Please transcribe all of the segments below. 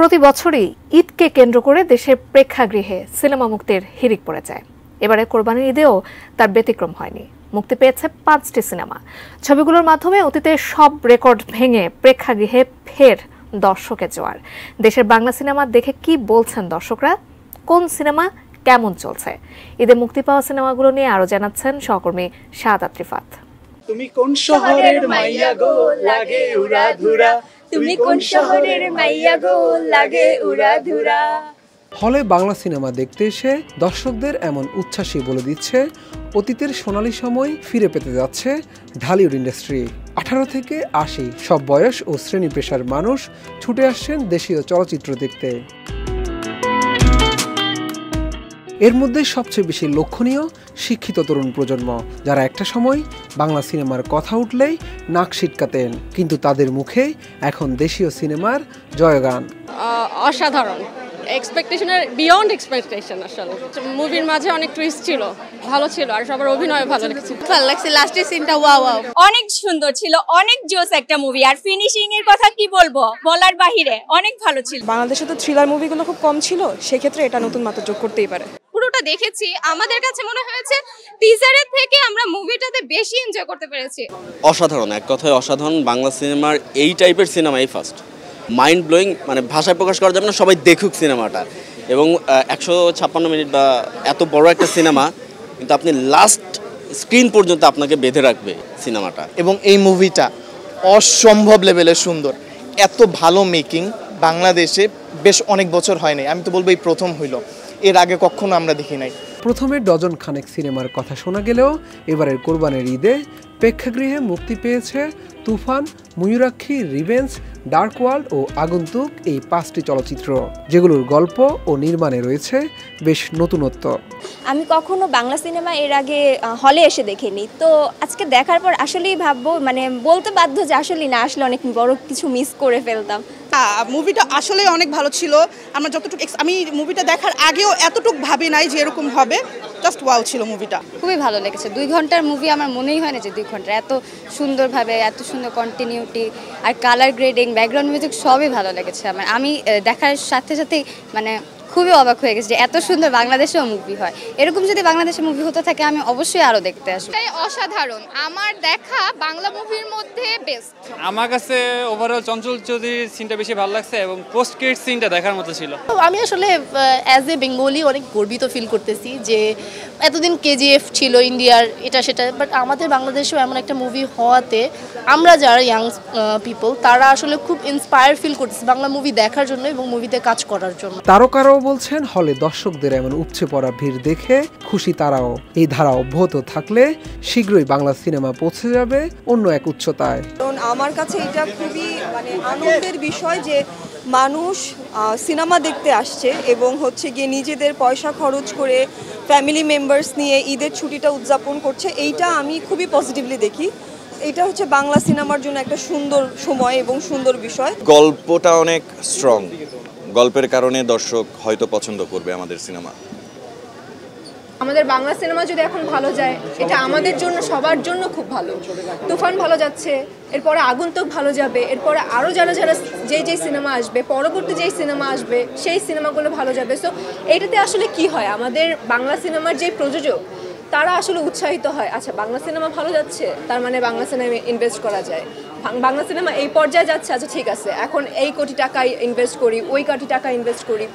প্রতি বছরই ঈদকে কেন্দ্র করে দেশের প্রেক্ষাগৃহে সিনেমা মুক্তির হিড়িক পড়ে যায়। এবারে কোরবানির ঈদেও তার ব্যতিক্রম হয়নি। মুক্তি পেয়েছে 5টি সিনেমা। ছবিগুলোর মাধ্যমে অতীতের সব রেকর্ড ভেঙে প্রেক্ষাগৃহে ফের দর্শকের জোয়ার। দেশের বাংলা সিনেমা দেখে কি বলছেন দর্শকরা, কোন সিনেমা কেমন চলছে, ঈদে মুক্তি পাওয়া সিনেমাগুলো নিয়ে আরো জানাচ্ছেন সহকর্মী শাহাদাত রিফাত। তুমি কোন শহরের মাইয়া গো লাগে উড়াধুরা, তুমি কোন শহরের মাইয়া গো লাগে উড়াধুরা। হলে বাংলা সিনেমা দেখতে এসে দর্শকদের এমন উচ্ছ্বাসই বলে দিচ্ছে অতীতের সোনালী সময় ফিরে পেতে যাচ্ছে ঢালিউড ইন্ডাস্ট্রি। 18 থেকে 80 সব বয়স ও শ্রেণী পেশার মানুষ ছুটে আসছেন দেশীয় চলচ্চিত্র দেখতে। এর মধ্যে সবচেয়ে বেশি লক্ষণীয় শিক্ষিত তরুণ প্রজন্ম, যারা একটা সময় বাংলা সিনেমার কথা উঠলেই নাক সিটকাতেন, কিন্তু তাদের মুখে এখন দেশীয় সিনেমার জয়গান। অসাধারণ, এক্সপেকটেশনের বিয়ন্ড এক্সপেকটেশন। আসলে মুভির মাঝে অনেক টুইস্ট ছিল, ভালো ছিল, আর সবার অভিনয় ভালো লেগেছে। ভালো লাগছে, লাস্টের সিনটা ওয়াও, অনেক সুন্দর ছিল, অনেক জোস একটা মুভি। আর ফিনিশিং এর কথা কি বলবো, বলার বাহিরে, অনেক ভালো ছিল। বাংলাদেশে তো থ্রিলার মুভিগুলো খুব কম ছিল, সেক্ষেত্রে এটা নতুন মাত্রা যোগ করতেই পারে। পুরোটা দেখেছি, আমাদের কাছে মনে হয়েছে টিজারের থেকে আমরা মুভিটাতে বেশি এনজয় করতে পেরেছি। অসাধারণ, এক কথায় অসাধারণ। বাংলা সিনেমার এই টাইপের সিনেমা এই ফার্স্ট, মাইন্ড ব্লোয়িং, মানে ভাষায় প্রকাশ করা যাবে না। সবাই দেখুক সিনেমাটা, এবং 156 মিনিট বা এত বড় একটা সিনেমা, কিন্তু আপনি লাস্ট স্ক্রিন পর্যন্ত আপনাকে বেঁধে রাখবে সিনেমাটা। এবং এই মুভিটা অসম্ভব লেভেলের সুন্দর, এত ভালো মেকিং বাংলাদেশে বেশ অনেক বছর হয়নি। আমি তো বলবো এই প্রথম হইল, এর আগে কখনো আমরা দেখি নাই। প্রথমে ডজন খানেক সিনেমার কথা শোনা গেলেও এবারের কোরবানির ঈদে প্রেক্ষাগৃহে মুক্তি পেয়েছে তুফান, ময়ূরাক্ষী, রিভেঞ্জ, ডার্ক ওয়ার্ল্ড ও আগন্তুক, এই 5টি চলচ্চিত্র, যেগুলোর গল্প ও নির্মাণে রয়েছে বেশ নতুনত্ব। আমি কখনো বাংলা সিনেমা এর আগে হলে এসে দেখিনি, তো আজকে দেখার পর আসলেই ভাববো, মানে বলতে বাধ্য যে আসলে না আসলে অনেক বড় কিছু মিস করে ফেলতাম। মুভিটা আসলে অনেক ভালো ছিল। আমরা যতটুকু, আমি মুভিটা দেখার আগেও এতটুকু ভাবি নাই যে এরকম হবে। জাস্ট ওয়াও ছিল মুভিটা, খুবই ভালো লেগেছে। 2 ঘন্টার মুভি, আমার মনেই হয় না যে 2 ঘন্টা। এত সুন্দরভাবে, এত সুন্দর কন্টিনিউটি, আর কালার গ্রেডিং, ব্যাকগ্রাউন্ড মিউজিক সবই ভালো লেগেছে আমার। আমি দেখার সাথে সাথেই মানে খুবই অবাক হয়ে গেছে যে এত সুন্দর বাংলাদেশেও মুভি হয়। এরকম যদি বাংলাদেশে মুভি হতে থাকে আমি অবশ্যই আরও দেখতে আসবো। এটাই অসাধারণ, আমার দেখা বাংলা মুভির মধ্যে বেস্ট। আমার কাছে ওভারঅল চঞ্চল চৌধুরীর সিনটা বেশি ভালো লাগছে, এবং পোস্ট ক্রেডিট সিনটা দেখার মতো ছিল। আমি আসলে অ্যাজ এ বেঙ্গলি অনেক গর্বিত ফিল করতেছি যে এতদিন কেজিএফ ছিল ইন্ডিয়ার, এটা সেটা, বাট আমাদের বাংলাদেশেও এমন একটা মুভি হওয়াতে আমরা যারা ইয়াং পিপল তারা আসলে খুব ইন্সপায়ার ফিল করতেছি বাংলা মুভি দেখার জন্য এবং মুভিতে কাজ করার জন্য। তারকারাও বলছেন হলে দর্শকদের এমন উপচে পড়া ভিড় দেখে খুশি তারাও। এই ধারা অব্যাহত থাকলে শীঘ্রই বাংলা সিনেমা পৌঁছে যাবে অন্য এক উচ্চতায়। কারণ আমার কাছে এটা খুবই মানে আনন্দের বিষয় যে মানুষ সিনেমা দেখতে আসছে এবং হচ্ছে গিয়ে নিজেদের পয়সা খরচ করে ফ্যামিলি মেম্বার্স নিয়ে ঈদের ছুটিটা উদযাপন করছে। এইটা আমি খুবই পজিটিভলি দেখি। এটা হচ্ছে বাংলা সিনেমার জন্য একটা সুন্দর সময় এবং সুন্দর বিষয়। গল্পটা অনেক স্ট্রং, গল্পের কারণে দর্শক হয়তো পছন্দ করবে আমাদের সিনেমা। আমাদের বাংলা সিনেমা যদি এখন ভালো যায়, এটা আমাদের জন্য, সবার জন্য খুব ভালো। তুফান ভালো যাচ্ছে, এরপরে আগন্তুক ভালো যাবে, এরপরে আরও যারা যারা যেই সিনেমা আসবে, পরবর্তী যেই সিনেমা আসবে সেই সিনেমাগুলো ভালো যাবে। সো এইটাতে আসলে কি হয়, আমাদের বাংলা সিনেমার যে প্রযোজক তারা আসলে উৎসাহিত হয়, আচ্ছা বাংলা সিনেমা ভালো যাচ্ছে, তার মানে বাংলা সিনেমায় ইনভেস্ট করা যায়। বাংলা সিনেমা এই পর্যায়ে যাচ্ছে, আচ্ছা ঠিক আছে, এখন এই কোটি টাকা ইনভেস্ট করি, ওই কোটি টাকা ইনভেস্ট করি।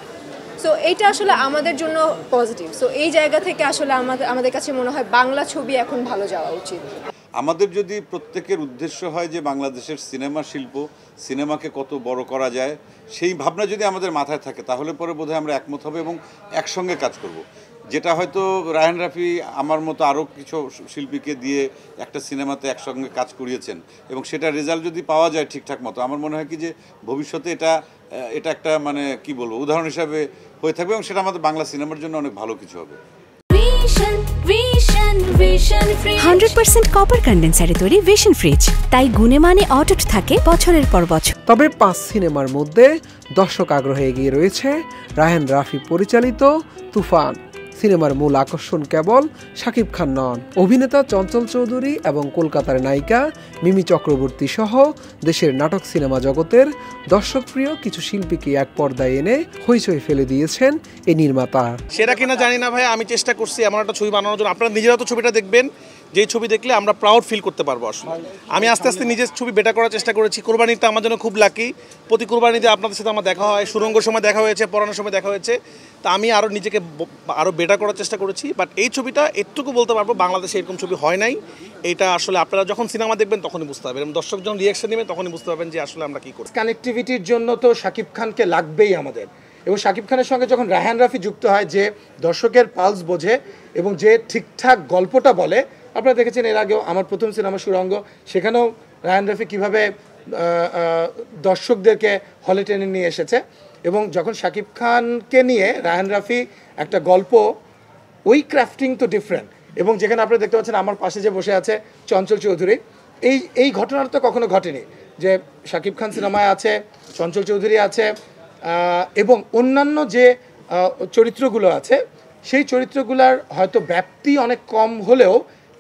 সো এইটা আসলে আমাদের জন্য পজিটিভ। সো এই জায়গা থেকে আসলে আমাদের কাছে মনে হয় বাংলা ছবি এখন ভালো যাওয়া উচিত। আমাদের যদি প্রত্যেকের উদ্দেশ্য হয় যে বাংলাদেশের সিনেমা শিল্প, সিনেমাকে কত বড় করা যায়, সেই ভাবনা যদি আমাদের মাথায় থাকে, তাহলে পরে বোধহয় আমরা একমত হবে এবং একসঙ্গে কাজ করব। যেটা হয়তো রায়হান রাফি আমার মতো আরও কিছু শিল্পীকে দিয়ে একটা সিনেমাতে একসঙ্গে কাজ করিয়েছেন, এবং সেটা রেজাল্ট যদি পাওয়া যায় ঠিকঠাক মতো, আমার মনে হয় কি যে ভবিষ্যতে এটা একটা মানে কি বলবো, উদাহরণ হিসাবে হয়ে থাকবে, এবং সেটা আমাদের বাংলা সিনেমার জন্য অনেক ভালো কিছু হবে। 100% কপার কন্ডেন্সারে তৈরি ভিশন ফ্রিজ, তাই গুণে মানে অটুট থাকে বছরের পর বছর। তবে 5 সিনেমার মধ্যে দর্শক আগ্রহে এগিয়ে রয়েছে রায়হান রাফি পরিচালিত তুফান। সিনেমার মূল আকর্ষণ কেবল শাকিব খান নন, অভিনেতা চঞ্চল চৌধুরী এবং কলকাতার নায়িকা মিমি চক্রবর্তী সহ দেশের নাটক সিনেমা জগতের দর্শকপ্রিয় কিছু শিল্পীকে এক পর্দায় এনে হইচই ফেলে দিয়েছেন এই নির্মাতা। সেটা কিনা জানি না ভাই, আমি চেষ্টা করছি এমন একটা ছবি বানানোর জন্য। আপনারা নিজেরা তো ছবিটা দেখবেন, যেই ছবি দেখলে আমরা প্রাউড ফিল করতে পারবো। আসলে আমি আস্তে আস্তে নিজের ছবি বেটার করার চেষ্টা করেছি। কোরবানিটা আমার জন্য খুব লাকি, প্রতি কোরবানিতে আপনাদের সাথে আমার দেখা হয়, সুরঙ্গর সময় দেখা হয়েছে, পড়ানোর সময় দেখা হয়েছে। তা আমি আরও নিজেকে আরও বেটার করার চেষ্টা করেছি। বাট এই ছবিটা এটুকু বলতে পারবো, বাংলাদেশে এরকম ছবি হয় নাই। এটা আসলে আপনারা যখন সিনেমা দেখবেন তখনই বুঝতে পারবেন, এবং দর্শক যখন রিয়াকশন নেবেন তখনই বুঝতে পারবেন যে আসলে আমরা কী করি। কানেক্টিভিটির জন্য তো শাকিব খানকে লাগবেই আমাদের, এবং শাকিব খানের সঙ্গে যখন রায়হান রাফি যুক্ত হয়, যে দর্শকের পালস বোঝে এবং যে ঠিকঠাক গল্পটা বলে। আপনারা দেখেছেন এর আগেও আমার প্রথম সিনেমা সুরঙ্গ, সেখানেও রায়হান রাফি কীভাবে দর্শকদেরকে হলে টেনে নিয়ে এসেছে। এবং যখন শাকিব খানকে নিয়ে রায়হান রাফি একটা গল্প, ওই ক্রাফটিং তো ডিফারেন্ট। এবং যেখানে আপনারা দেখতে পাচ্ছেন আমার পাশে যে বসে আছে চঞ্চল চৌধুরী, এই ঘটনাটা তো কখনো ঘটেনি যে শাকিব খান সিনেমায় আছে, চঞ্চল চৌধুরী আছে, এবং অন্যান্য যে চরিত্রগুলো আছে সেই চরিত্রগুলোর হয়তো ব্যাপ্তি অনেক কম হলেও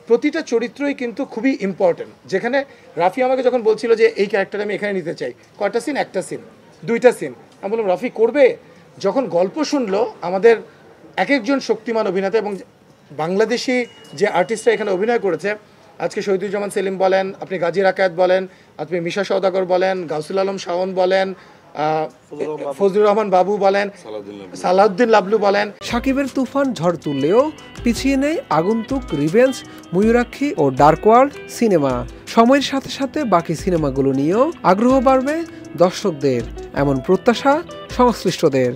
প্রতিটা চরিত্রই কিন্তু খুবই ইম্পর্টেন্ট। যেখানে রাফি আমাকে যখন বলছিল যে এই ক্যারেক্টার আমি এখানে নিতে চাই, কয়টা সিন? একটা সিন, দুইটা সিন। আমি বললাম রাফি করবে। যখন গল্প শুনলো আমাদের এক একজন শক্তিমান অভিনেতা এবং বাংলাদেশি যে আর্টিস্টরা এখানে অভিনয় করেছে, আজকে শহীদুজ্জামান সেলিম বলেন, আপনি গাজী রাকায়েত বলেন, আপনি মিশা সওদাগর বলেন, গাউসুল আলম শাওন বলেন, ফজলুর রহমান বাবু বলেন, সালাউদ্দিন লাবলু বলেন। সাকিবের তুফান ঝড় তুললেও পিছিয়ে নেই আগন্তুক, রিভেঞ্জ, ময়ূরাক্ষী ও ডার্ক ওয়ার্ল্ড সিনেমা। সময়ের সাথে সাথে বাকি সিনেমাগুলো নিয়েও আগ্রহ বাড়বে দর্শকদের, এমন প্রত্যাশা সংশ্লিষ্টদের।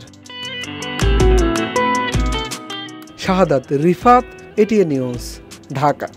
শাহাদাত রিফাত, এটিএন নিউজ, ঢাকা।